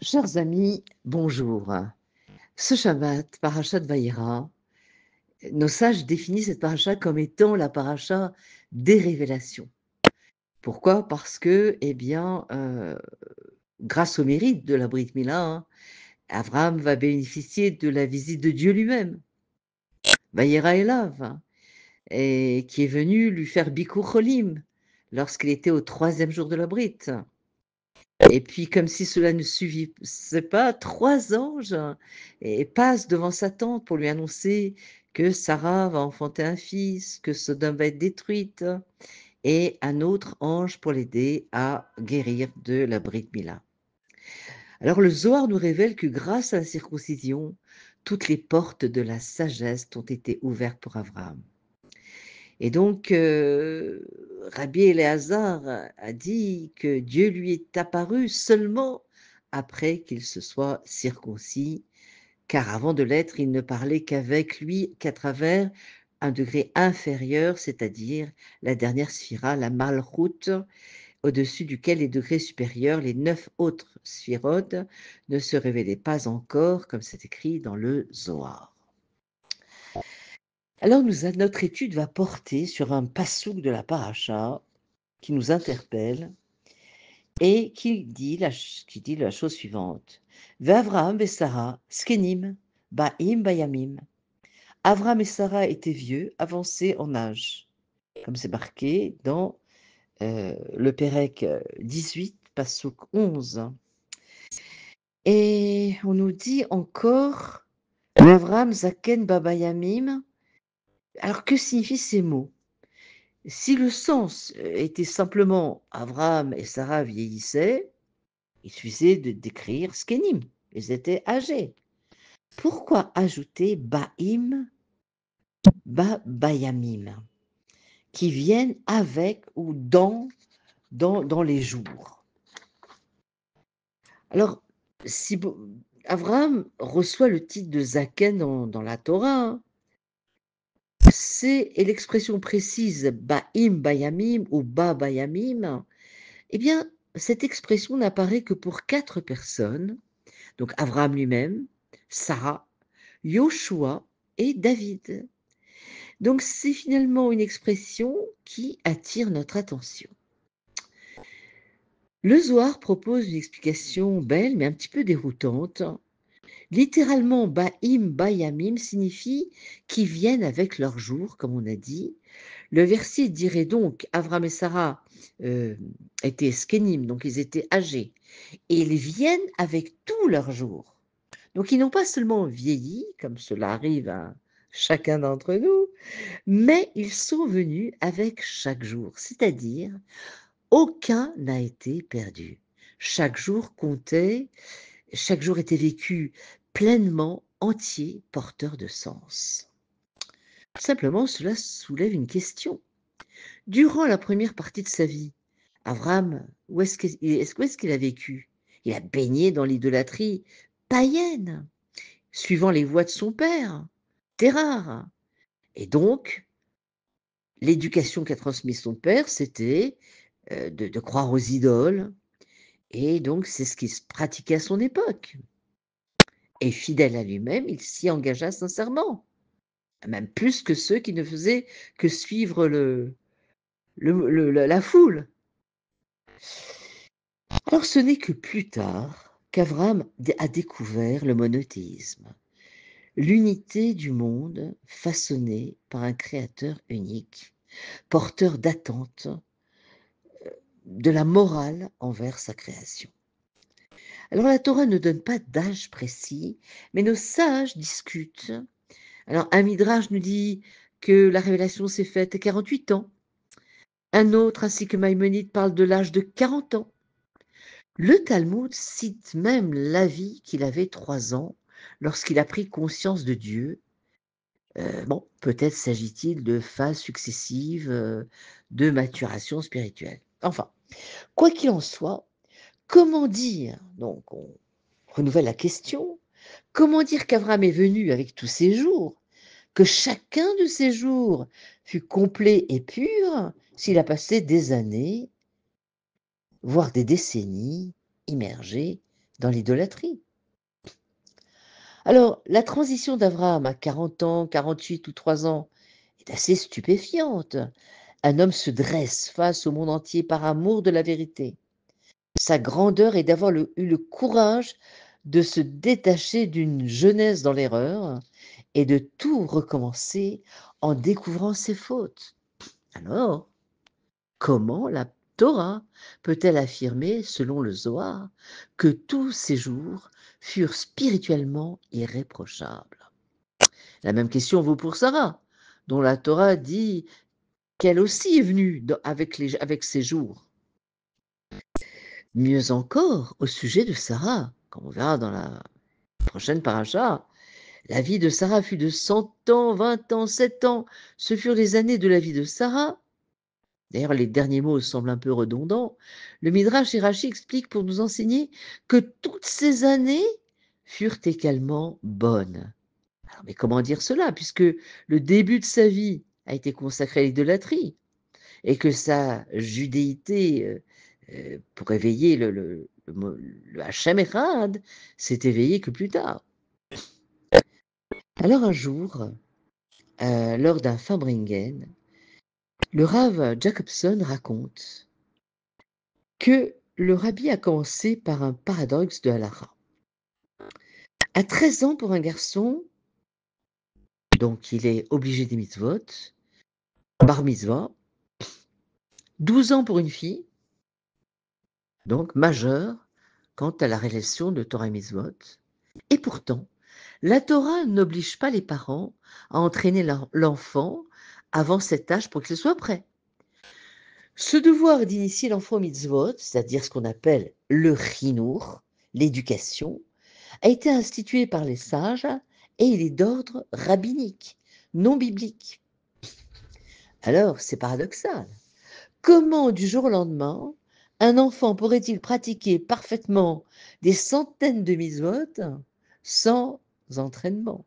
Chers amis, bonjour. Ce Shabbat, Parashat Vayera, nos sages définissent cette paracha comme étant la paracha des révélations. Pourquoi? Parce que, grâce au mérite de la Brit Mila, Abraham va bénéficier de la visite de Dieu lui-même, Vayera Elav, et qui est venu lui faire Bikur Cholim lorsqu'il était au 3e jour de la Brit. Et puis, comme si cela ne suffisait pas, 3 anges passent devant sa tente pour lui annoncer que Sarah va enfanter un fils, que Sodome va être détruite, et un autre ange pour l'aider à guérir de la Brit Mila. Alors le Zohar nous révèle que grâce à la circoncision, toutes les portes de la sagesse ont été ouvertes pour Abraham. Et donc, Rabbi Éléazar a dit que Dieu lui est apparu seulement après qu'il se soit circoncis, car avant de l'être, il ne parlait qu'avec lui qu'à travers un degré inférieur, c'est-à-dire la dernière sphira, la Malchut, au-dessus duquel les degrés supérieurs, les 9 autres sphirotes, ne se révélaient pas encore, comme c'est écrit dans le Zohar. Alors notre étude va porter sur un passouk de la paracha qui nous interpelle et qui dit la chose suivante. Ve'Avraham ve'Sara skenim ba'im ba'yamim. Avraham et Sarah étaient vieux, avancés en âge, comme c'est marqué dans le Pérec 18, passouk 11. Et on nous dit encore Avraham zaken ba'bayamim. Alors que signifient ces mots? Si le sens était simplement Abraham et Sarah vieillissaient, il suffisait de décrire Skenim, ils étaient âgés. Pourquoi ajouter Ba'im, Bayamim, qui viennent avec ou dans les jours? Alors, si Abraham reçoit le titre de Zaken dans la Torah, et l'expression précise Ba'im Bayamim ou Ba Bayamim, eh bien, cette expression n'apparaît que pour 4 personnes, donc Abraham lui-même, Sarah, Yoshua et David. Donc c'est finalement une expression qui attire notre attention. Le Zohar propose une explication belle mais un petit peu déroutante. Littéralement, Ba'im, Bayamim signifie qui viennent avec leur jour, comme on a dit. Le verset dirait donc Abraham et Sarah étaient skenim, donc ils étaient âgés, et ils viennent avec tous leurs jours. Donc ils n'ont pas seulement vieilli, comme cela arrive à chacun d'entre nous, mais ils sont venus avec chaque jour, c'est-à-dire aucun n'a été perdu. Chaque jour comptait, chaque jour était vécu pleinement, entier, porteur de sens. Simplement, cela soulève une question. Durant la première partie de sa vie, Abraham, où est-ce qu'il a vécu? Il a baigné dans l'idolâtrie païenne, suivant les voies de son père, Terrar. Et donc, l'éducation qu'a transmise son père, c'était de croire aux idoles. Et donc, c'est ce qui se pratiquait à son époque. Et fidèle à lui-même, il s'y engagea sincèrement, même plus que ceux qui ne faisaient que suivre la foule. Alors ce n'est que plus tard qu'Avram a découvert le monothéisme, l'unité du monde façonné par un créateur unique, porteur d'attente de la morale envers sa création. Alors la Torah ne donne pas d'âge précis, mais nos sages discutent. Alors un Midrash nous dit que la révélation s'est faite à 48 ans, un autre ainsi que Maïmonide parle de l'âge de 40 ans. Le Talmud cite même l'avis qu'il avait 3 ans lorsqu'il a pris conscience de Dieu. Bon, peut-être s'agit-il de phases successives de maturation spirituelle. Enfin, quoi qu'il en soit, comment dire, donc on renouvelle la question, comment dire qu'Abraham est venu avec tous ses jours, que chacun de ses jours fut complet et pur s'il a passé des années, voire des décennies, immergé dans l'idolâtrie. Alors, la transition d'Abraham à 40 ans, 48 ou 3 ans est assez stupéfiante. Un homme se dresse face au monde entier par amour de la vérité. Sa grandeur est d'avoir eu le courage de se détacher d'une jeunesse dans l'erreur et de tout recommencer en découvrant ses fautes. Alors, comment la Torah peut-elle affirmer, selon le Zohar, que tous ses jours furent spirituellement irréprochables? La même question vaut pour Sarah, dont la Torah dit qu'elle aussi est venue avec ses jours. Mieux encore, au sujet de Sarah, comme on verra dans la prochaine paracha, la vie de Sarah fut de 100 ans, 20 ans, 7 ans. Ce furent les années de la vie de Sarah. D'ailleurs, les derniers mots semblent un peu redondants. Le Midrash et Rashi expliquent pour nous enseigner que toutes ces années furent également bonnes. Alors, mais comment dire cela, puisque le début de sa vie a été consacré à l'idolâtrie et que sa judéité, pour éveiller le Hachem Echad, s'est éveillée que plus tard. Alors un jour, lors d'un Farbringen, le Rav Jacobson raconte que le rabbi a commencé par un paradoxe de halakha. À 13 ans pour un garçon, donc il est obligé des mitzvot, bar mitzvah, 12 ans pour une fille, donc majeure quant à la réalisation de Torah et mitzvot, et pourtant, la Torah n'oblige pas les parents à entraîner l'enfant avant cet âge pour qu'il soit prêt. Ce devoir d'initier l'enfant aux mitzvot, c'est-à-dire ce qu'on appelle le chinour, l'éducation, a été institué par les sages et il est d'ordre rabbinique, non biblique. Alors, c'est paradoxal. Comment, du jour au lendemain, un enfant pourrait-il pratiquer parfaitement des centaines de mitzvot sans entraînement?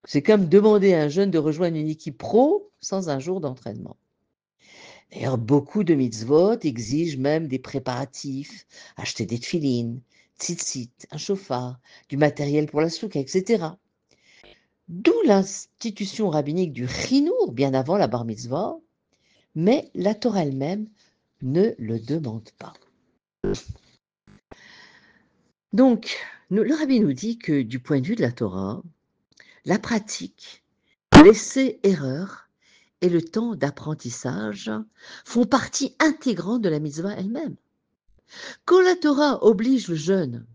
C'est comme demander à un jeune de rejoindre une équipe pro sans un jour d'entraînement. D'ailleurs, beaucoup de mitzvot exigent même des préparatifs, acheter des tefilines, tzitzit, un chauffard, du matériel pour la soukha, etc. D'où l'institution rabbinique du chinour bien avant la bar mitzvah, mais la Torah elle-même ne le demande pas. Donc, le rabbi nous dit que du point de vue de la Torah, la pratique, l'essai-erreur et le temps d'apprentissage font partie intégrante de la mitzvah elle-même. Quand la Torah oblige le jeune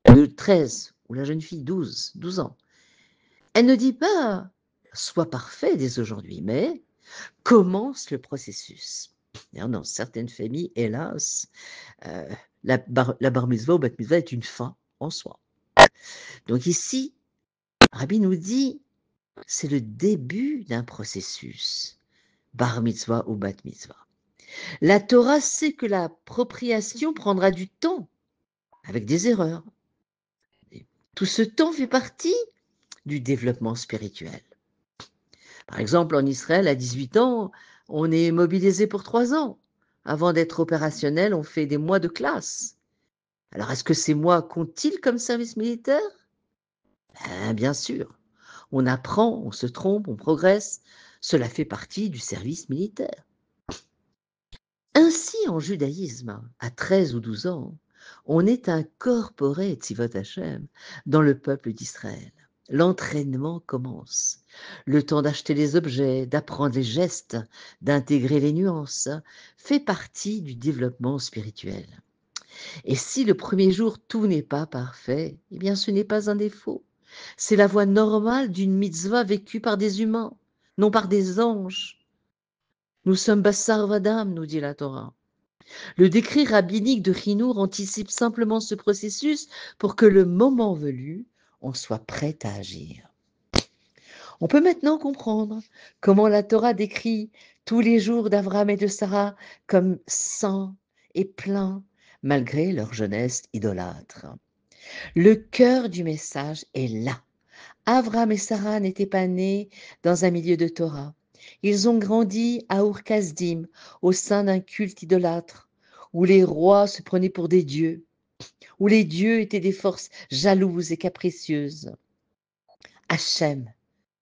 de 13 ou la jeune fille 12 ans, elle ne dit pas sois parfait dès aujourd'hui, mais commence le processus. D'ailleurs, dans certaines familles, hélas, la bar mitzvah ou bat mitzvah est une fin en soi. Donc ici, Rabbi nous dit c'est le début d'un processus, bar mitzvah ou bat mitzvah. La Torah sait que l'appropriation prendra du temps, avec des erreurs. Et tout ce temps fait partie du développement spirituel. Par exemple, en Israël, à 18 ans, on est mobilisé pour 3 ans. Avant d'être opérationnel, on fait des mois de classe. Alors, est-ce que ces mois comptent-ils comme service militaire? Bien sûr. On apprend, on se trompe, on progresse. Cela fait partie du service militaire. Ainsi, en judaïsme, à 13 ou 12 ans, on est incorporé, Tzivot Hashem, dans le peuple d'Israël. L'entraînement commence. Le temps d'acheter les objets, d'apprendre les gestes, d'intégrer les nuances, fait partie du développement spirituel. Et si le premier jour tout n'est pas parfait, eh bien ce n'est pas un défaut. C'est la voie normale d'une mitzvah vécue par des humains, non par des anges. Nous sommes Bassar Vadam, nous dit la Torah. Le décret rabbinique de Chinour anticipe simplement ce processus pour que le moment venu, on soit prêt à agir. On peut maintenant comprendre comment la Torah décrit tous les jours d'Abraham et de Sarah comme saints et pleins, malgré leur jeunesse idolâtre. Le cœur du message est là. Abraham et Sarah n'étaient pas nés dans un milieu de Torah. Ils ont grandi à Ur-Kasdim, au sein d'un culte idolâtre, où les rois se prenaient pour des dieux, où les dieux étaient des forces jalouses et capricieuses. Hachem,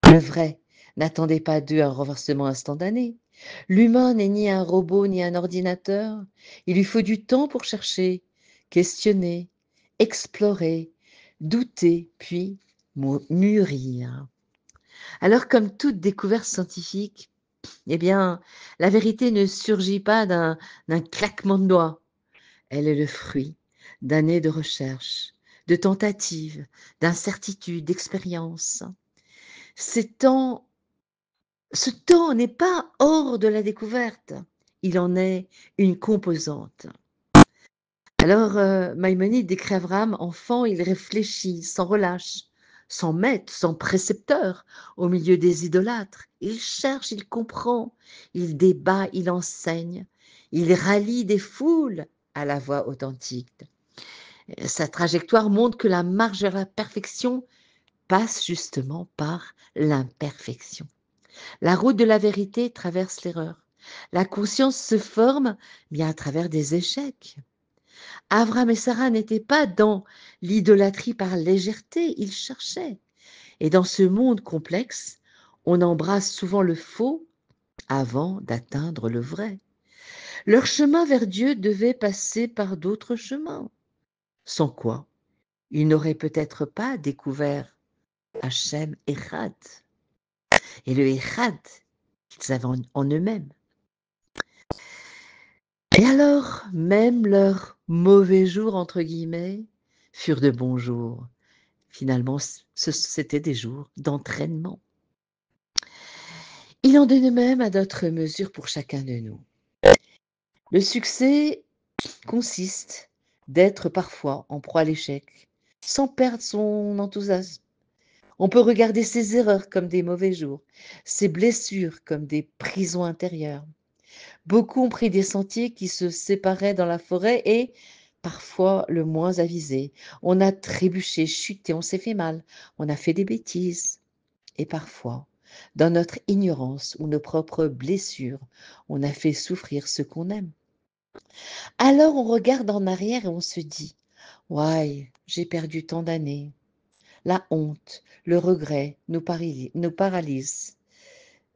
le vrai, n'attendait pas d'eux un renversement instantané. L'humain n'est ni un robot ni un ordinateur. Il lui faut du temps pour chercher, questionner, explorer, douter, puis mûrir. Alors, comme toute découverte scientifique, eh bien, la vérité ne surgit pas d'un claquement de doigts. Elle est le fruit d'années de recherche, de tentatives, d'incertitudes, d'expériences. Ces temps Ce temps n'est pas hors de la découverte, il en est une composante. Alors, Maïmonide décrit Abraham enfant, il réfléchit sans relâche, sans maître, sans précepteur, au milieu des idolâtres. Il cherche, il comprend, il débat, il enseigne, il rallie des foules à la voix authentique. Sa trajectoire montre que la marche vers la perfection passe justement par l'imperfection. La route de la vérité traverse l'erreur. La conscience se forme bien à travers des échecs. Abraham et Sarah n'étaient pas dans l'idolâtrie par légèreté, ils cherchaient. Et dans ce monde complexe, on embrasse souvent le faux avant d'atteindre le vrai. Leur chemin vers Dieu devait passer par d'autres chemins, sans quoi ils n'auraient peut-être pas découvert Hachem Echad et le Echad qu'ils avaient en eux-mêmes. Et alors, même leurs «mauvais jours» entre guillemets furent de bons jours. Finalement, c'étaient des jours d'entraînement. Il en est de même à d'autres mesures pour chacun de nous. Le succès consiste d'être parfois en proie à l'échec, sans perdre son enthousiasme. On peut regarder ses erreurs comme des mauvais jours, ses blessures comme des prisons intérieures. Beaucoup ont pris des sentiers qui se séparaient dans la forêt et, parfois, le moins avisé. On a trébuché, chuté, on s'est fait mal, on a fait des bêtises. Et parfois, dans notre ignorance ou nos propres blessures, on a fait souffrir ceux qu'on aime. Alors on regarde en arrière et on se dit, ouais, j'ai perdu tant d'années. La honte, le regret nous paralysent.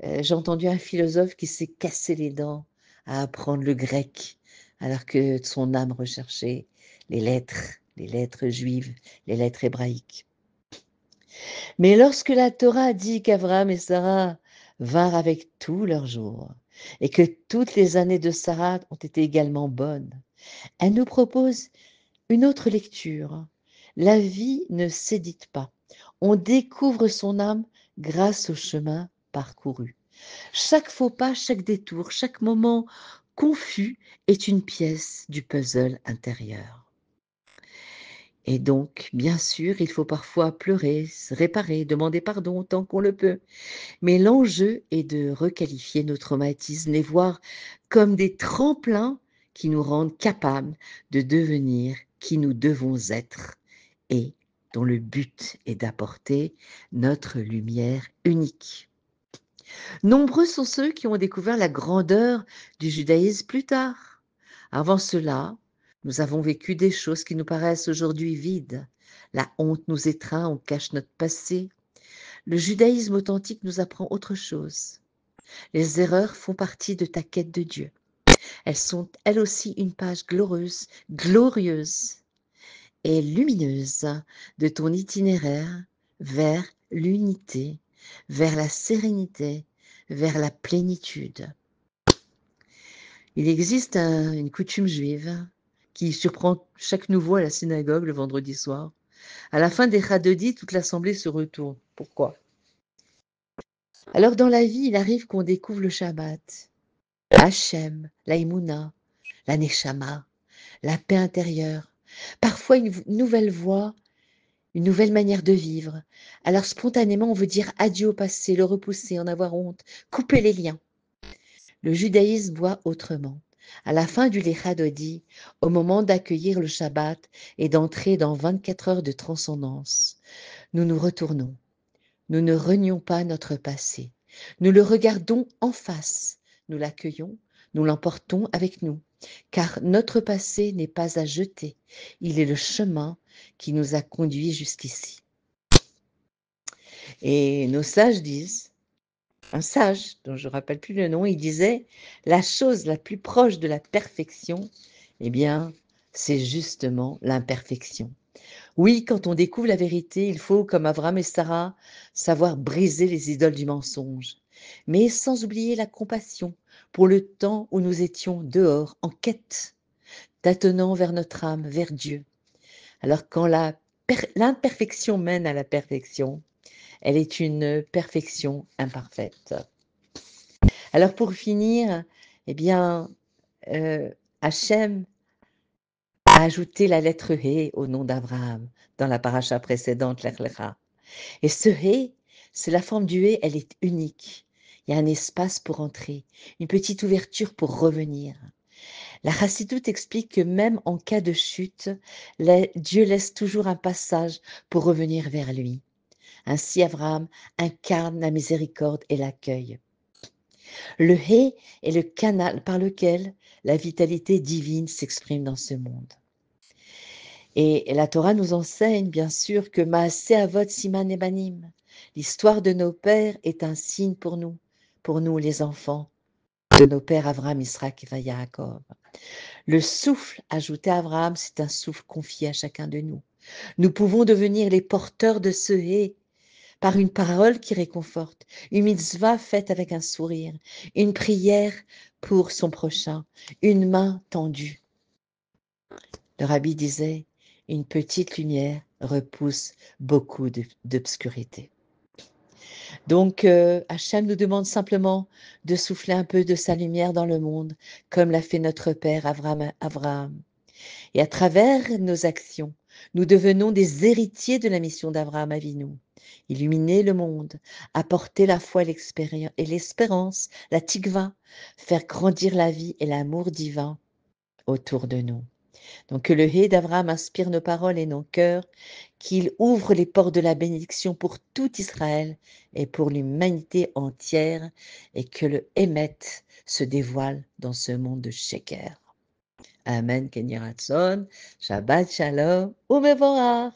J'ai entendu un philosophe qui s'est cassé les dents à apprendre le grec, alors que son âme recherchait les lettres juives, les lettres hébraïques. Mais lorsque la Torah dit qu'Abraham et Sarah vinrent avec tous leurs jours, et que toutes les années de Sarah ont été également bonnes, elle nous propose une autre lecture. La vie ne s'édite pas. On découvre son âme grâce au chemin parcouru. Chaque faux pas, chaque détour, chaque moment confus est une pièce du puzzle intérieur. Et donc, bien sûr, il faut parfois pleurer, se réparer, demander pardon tant qu'on le peut. Mais l'enjeu est de requalifier nos traumatismes, les voir comme des tremplins qui nous rendent capables de devenir qui nous devons être et dont le but est d'apporter notre lumière unique. Nombreux sont ceux qui ont découvert la grandeur du judaïsme plus tard. Avant cela, nous avons vécu des choses qui nous paraissent aujourd'hui vides. La honte nous étreint, on cache notre passé. Le judaïsme authentique nous apprend autre chose. Les erreurs font partie de ta quête de Dieu. Elles sont elles aussi une page glorieuse et lumineuse de ton itinéraire vers l'unité, vers la sérénité, vers la plénitude. Il existe une coutume juive qui surprend chaque nouveau à la synagogue le vendredi soir. À la fin des Chadodi, toute l'assemblée se retourne. Pourquoi? Alors dans la vie, il arrive qu'on découvre le Shabbat, Hachem, la Emouna, la Neshama, la paix intérieure, parfois une nouvelle voie, une nouvelle manière de vivre. Alors spontanément, on veut dire adieu au passé, le repousser, en avoir honte, couper les liens. Le judaïsme voit autrement. À la fin du Lechadodi, au moment d'accueillir le Shabbat et d'entrer dans 24 heures de transcendance, nous nous retournons. Nous ne renions pas notre passé. Nous le regardons en face. Nous l'accueillons, nous l'emportons avec nous. car notre passé n'est pas à jeter, il est le chemin qui nous a conduits jusqu'ici. Et nos sages disent, un sage dont je ne rappelle plus le nom, il disait: «La chose la plus proche de la perfection, eh bien, c'est justement l'imperfection». Oui, quand on découvre la vérité, il faut, comme Abraham et Sarah, savoir briser les idoles du mensonge, mais sans oublier la compassion pour le temps où nous étions dehors, en quête, tâtonnant vers notre âme, vers Dieu. Alors quand l'imperfection mène à la perfection, elle est une perfection imparfaite. Alors pour finir, eh bien, Hachem a ajouté la lettre He au nom d'Abraham dans la paracha précédente, Lech Lecha. Et ce He, c'est la forme du He, elle est unique. Il y a un espace pour entrer, une petite ouverture pour revenir. La Chassidoute explique que même en cas de chute, Dieu laisse toujours un passage pour revenir vers lui. Ainsi, Abraham incarne la miséricorde et l'accueil. Le He est le canal par lequel la vitalité divine s'exprime dans ce monde. Et la Torah nous enseigne bien sûr que Maaseh Avot Siman Ebanim, l'histoire de nos pères est un signe pour nous les enfants de nos pères Abraham, Israël et Yaakov. Le souffle ajouté à Abraham, c'est un souffle confié à chacun de nous. Nous pouvons devenir les porteurs de ce He par une parole qui réconforte, une mitzvah faite avec un sourire, une prière pour son prochain, une main tendue. Le rabbi disait, une petite lumière repousse beaucoup d'obscurité. Donc, Hachem nous demande simplement de souffler un peu de sa lumière dans le monde, comme l'a fait notre père Abraham. Et à travers nos actions, nous devenons des héritiers de la mission d'Abraham Avinu. Illuminer le monde, apporter la foi et l'espérance, la tikva, faire grandir la vie et l'amour divin autour de nous. Donc que le Hé d'Abraham inspire nos paroles et nos cœurs, qu'il ouvre les portes de la bénédiction pour tout Israël et pour l'humanité entière, et que le Hémet se dévoile dans ce monde de Sheker. Amen, Ken Yiratzon, Shabbat Shalom, Umevorach.